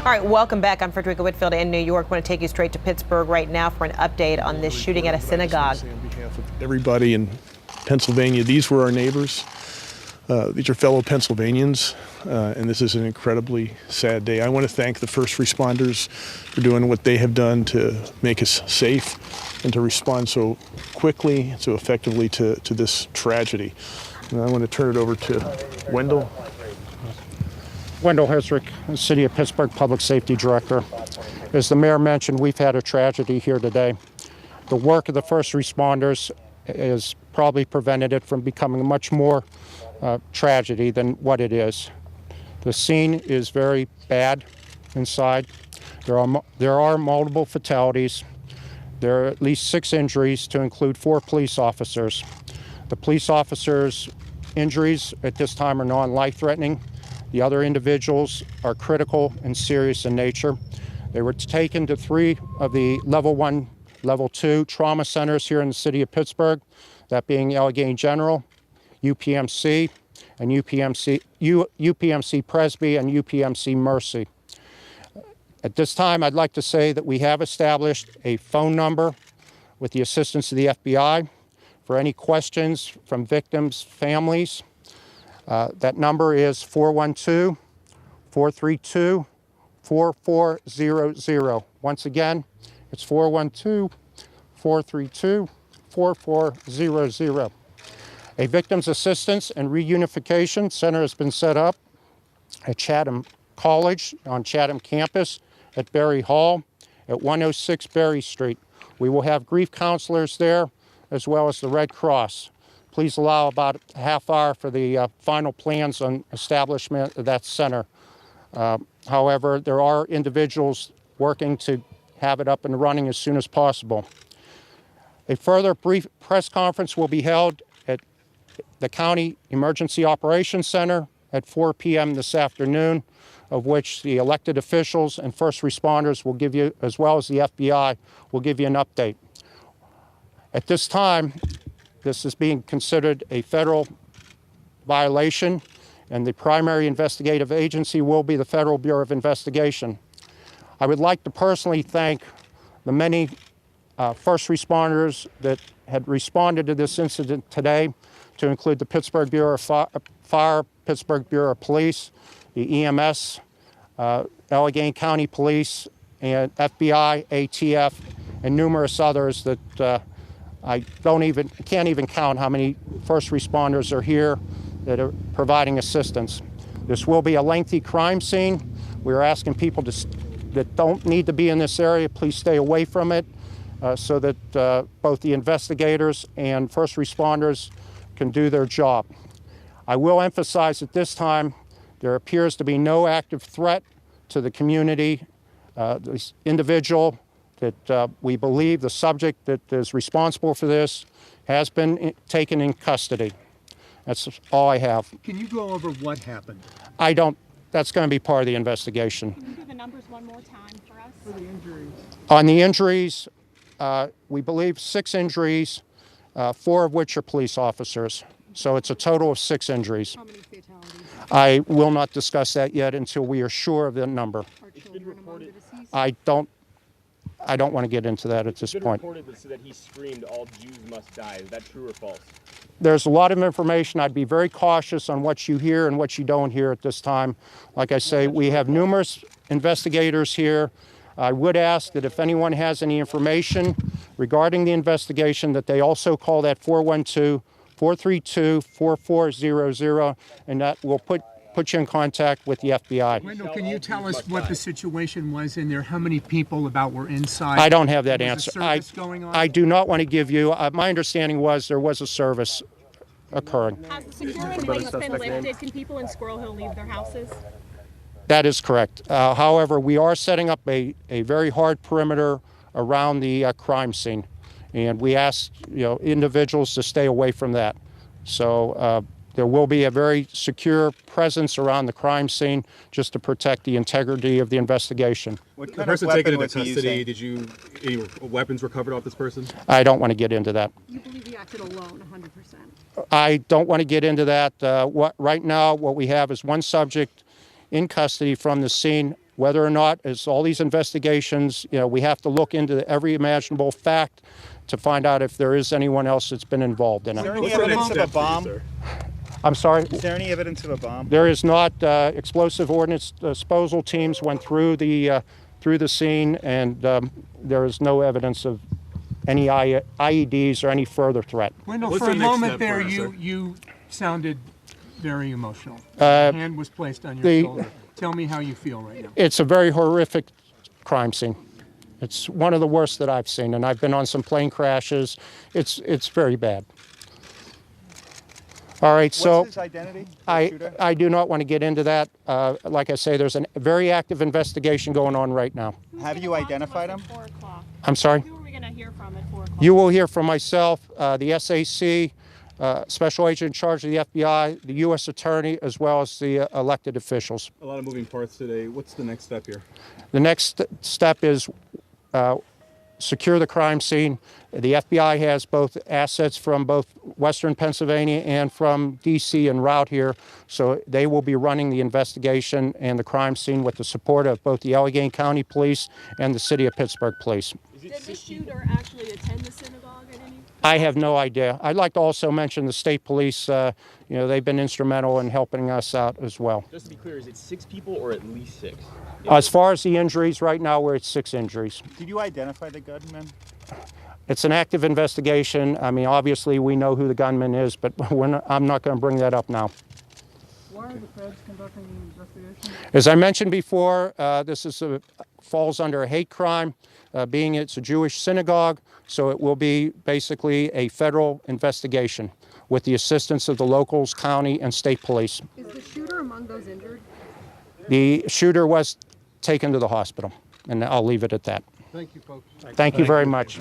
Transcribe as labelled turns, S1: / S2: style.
S1: All right, welcome back. I'm Frederica Whitfield in New York. I want to take you straight to Pittsburgh right now for an update on this shooting at a synagogue.
S2: On behalf of everybody in Pennsylvania, these were our neighbors. These are fellow Pennsylvanians, and this is an incredibly sad day. I want to thank the first responders for doing what they have done to make us safe and to respond so quickly, so effectively to this tragedy. And I want to turn it over to Wendell.
S3: Wendell Hesrick, City of Pittsburgh Public Safety Director. As the mayor mentioned, we've had a tragedy here today. The work of the first responders has probably prevented it from becoming much more tragedy than what it is. The scene is very bad inside. There are multiple fatalities. There are at least 6 injuries, to include 4 police officers. The police officers' injuries at this time are non-life-threatening. The other individuals are critical and serious in nature. They were taken to 3 of the level 1, level 2 trauma centers here in the city of Pittsburgh, that being Allegheny General, UPMC, and UPMC Presby and UPMC Mercy. At this time, I'd like to say that we have established a phone number with the assistance of the FBI for any questions from victims' families. That number is 412-432-4400. Once again, it's 412-432-4400. A Victims Assistance and Reunification Center has been set up at Chatham College on Chatham campus at Berry Hall at 106 Berry Street. We will have grief counselors there as well as the Red Cross. Please allow about a half hour for the final plans on establishment of that center. However, there are individuals working to have it up and running as soon as possible. A further brief press conference will be held at the County Emergency Operations Center at 4 p.m. this afternoon, of which the elected officials and first responders will give you, as well as the FBI, will give you an update. At this time, this is being considered a federal violation, and the primary investigative agency will be the Federal Bureau of Investigation. I would like to personally thank the many first responders that had responded to this incident today, to include the Pittsburgh Bureau of Fire, Pittsburgh Bureau of Police, the EMS, Allegheny County Police, and FBI, ATF, and numerous others that I can't even count how many first responders are here that are providing assistance. This will be a lengthy crime scene. We're asking people that don't need to be in this area, please stay away from it, so that both the investigators and first responders can do their job. I will emphasize at this time, there appears to be no active threat to the community. This individual that we believe, the subject that is responsible for this, has been taken in custody. That's all I have.
S4: Can you go over what happened?
S3: I don't. That's going to be part of the investigation.
S5: Can you do the numbers one more time for us?
S4: For the injuries.
S3: On the injuries, we believe 6 injuries, 4 of which are police officers. So it's a total of 6 injuries.
S5: How many fatalities?
S3: I will not discuss that yet until we are sure of the number.
S5: Are children among the deceased?
S3: I don't want to get into that at this point.
S6: It's been reported that he screamed, "All Jews must die." Is that true or false?
S3: There's a lot of information. I'd be very cautious on what you hear and what you don't hear at this time. Like I say, we have numerous investigators here. I would ask that if anyone has any information regarding the investigation, that they also call that 412-432-4400, and that will put you in contact with the FBI.
S4: Wendell, can you tell us what the situation was in there? How many people about were inside?
S3: I don't have that
S4: Was
S3: answer.
S4: a service going on?
S3: I do not want to give you, my understanding was there was a service occurring.
S5: Has the security been lifted? Can people in Squirrel Hill leave their houses?
S3: That is correct. However, we are setting up a very hard perimeter around the crime scene, and we ask individuals to stay away from that. So there will be a very secure presence around the crime scene just to protect the integrity of the investigation.
S7: What kind of weapon taken into custody? Any weapons recovered off this person?
S3: I don't want to get into that.
S5: You believe he acted alone 100%?
S3: I don't want to get into that. Right now, what we have is one subject in custody from the scene. whether or not, as all these investigations, we have to look into every imaginable fact to find out if there is anyone else that's been involved in
S8: Is there
S3: it.
S8: any evidence of a bomb?
S3: I'm sorry?
S8: Is there any evidence of a bomb?
S3: There is not. Explosive ordnance disposal teams went through the scene, and there is no evidence of any IEDs or any further threat.
S4: Wendell,
S7: What's
S4: for a
S7: the next
S4: moment
S7: step
S4: there,
S7: for us, sir?
S4: you sounded very emotional. A hand was placed on your shoulder. Tell me how you feel right now.
S3: It's a very horrific crime scene. It's one of the worst that I've seen, and I've been on some plane crashes. It's very bad. All right, so
S8: What's his identity? The shooter?
S3: I do not want to get into that. Like I say, there's a very active investigation going on right now.
S8: Have you identified him?
S5: 4 o'clock.
S3: I'm sorry?
S5: Who are we going to hear from at 4 o'clock?
S3: You will hear from myself, the SAC, Special Agent in charge of the FBI, the U.S. Attorney, as well as the elected officials.
S7: A lot of moving parts today. What's the next step here?
S3: The next step is secure the crime scene. The FBI has both assets from both Western Pennsylvania and from D.C. en route here, so they will be running the investigation and the crime scene with the support of both the Allegheny County Police and the City of Pittsburgh Police.
S5: Did the shooter actually attend the synagogue at any?
S3: I have no idea. I'd like to also mention the state police. They've been instrumental in helping us out as well.
S6: Just to be clear, is it 6 people or at least 6?
S3: As far as the injuries, right now we're at 6 injuries.
S8: Did you identify the gunman?
S3: It's an active investigation. I mean, obviously we know who the gunman is, but I'm not going to bring that up now.
S9: Why are the feds conducting the investigation?
S3: As I mentioned before, this falls under a hate crime, being it's a Jewish synagogue, so it will be basically a federal investigation with the assistance of the locals, county, and state police.
S9: Is the shooter among those injured?
S3: The shooter was taken to the hospital, and I'll leave it at that.
S4: Thank you, folks.
S3: Thank you very much.